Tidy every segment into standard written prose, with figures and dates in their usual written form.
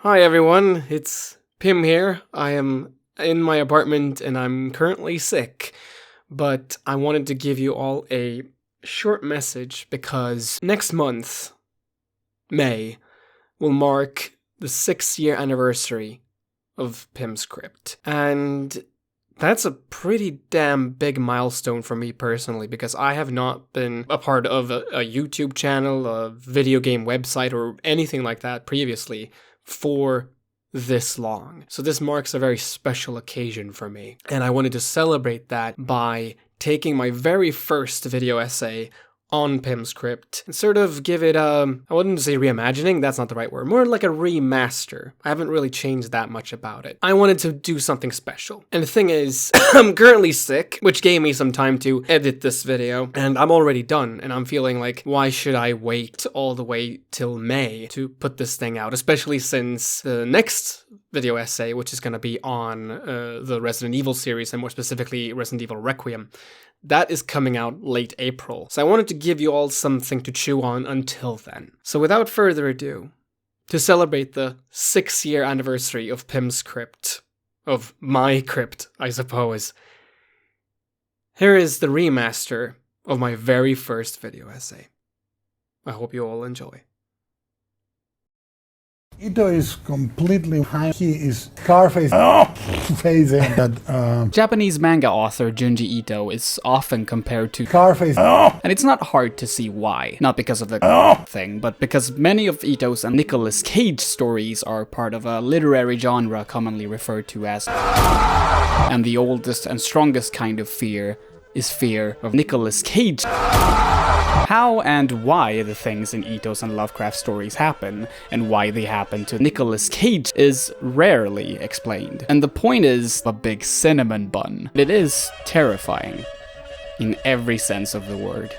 Hi everyone, it's Pim here. I am in my apartment and I'm currently sick, but I wanted to give you all a short message because next month, May, will mark the 6-year anniversary of Pim's Crypt. And that's a pretty damn big milestone for me personally because I have not been a part of a YouTube channel, a video game website, or anything like that previously for this long. So this marks a very special occasion for me. And I wanted to celebrate that by taking my very first video essay on Pim's Crypt and sort of give it I wouldn't say reimagining, that's not the right word, more like a remaster. I haven't really changed that much about it. I wanted to do something special. And the thing is, I'm currently sick, which gave me some time to edit this video, and I'm already done, and I'm feeling like, why should I wait all the way till May to put this thing out, especially since the next video essay, which is going to be on the Resident Evil series, and more specifically Resident Evil Requiem, that is coming out late April. So I wanted to give you all something to chew on until then. So without further ado, to celebrate the 6-year anniversary of Pim's Crypt, of my crypt, I suppose, here is the remaster of my very first video essay. I hope you all enjoy. Ito is completely high. He is Scarface facing that Japanese manga author Junji Ito is often compared to Scarface. and it's not hard to see why. Not because of the thing, but because many of Ito's and Nicolas Cage stories are part of a literary genre commonly referred to as and the oldest and strongest kind of fear is fear of Nicolas Cage. How and why the things in Ito's and Lovecraft stories happen, and why they happen to Nicolas Cage, is rarely explained. And the point is a big cinnamon bun. It is terrifying, in every sense of the word.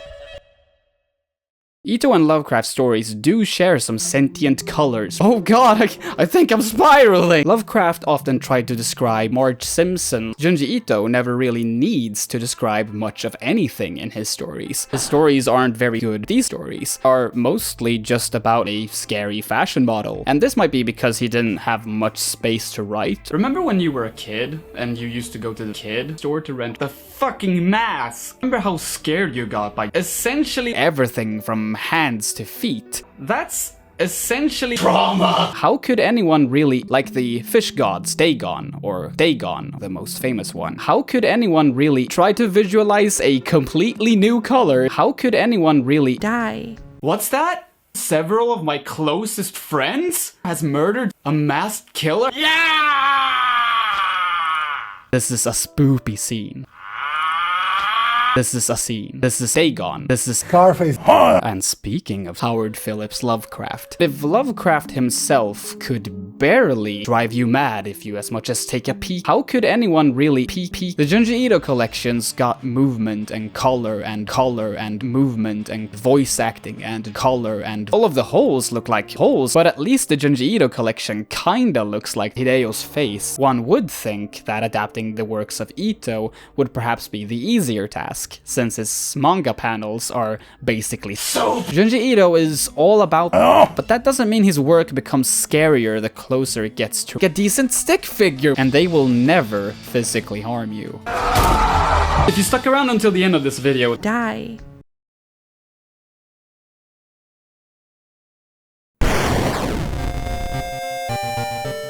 Ito and Lovecraft stories do share some sentient colors. Oh god, I think I'm spiraling! Lovecraft often tried to describe Marge Simpson. Junji Ito never really needs to describe much of anything in his stories. His stories aren't very good. These stories are mostly just about a scary fashion model. And this might be because he didn't have much space to write. Remember when you were a kid and you used to go to the kid store to rent the fucking mask? Remember how scared you got by essentially everything from hands to feet? That's essentially trauma! How could anyone really, like the fish gods Dagon, or Dagon, the most famous one, how could anyone really try to visualize a completely new color? How could anyone really die? What's that? Several of my closest friends has murdered a masked killer? Yeah! This is a spoopy scene. This is a scene. This is Dagon. This is Scarface. And speaking of Howard Phillips Lovecraft, if Lovecraft himself could barely drive you mad if you as much as take a peek, how could anyone really peek? The Junji Ito collections got movement and color and movement and voice acting and color, and all of the holes look like holes, but at least the Junji Ito collection kinda looks like Hideo's face. One would think that adapting the works of Ito would perhaps be the easier task, since his manga panels are basically soap. Junji Ito is all about but that doesn't mean his work becomes scarier the closer it gets to a decent stick figure, and they will never physically harm you. If you stuck around until the end of this video, die.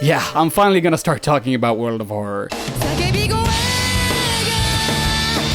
Yeah, I'm finally gonna start talking about World of Horror.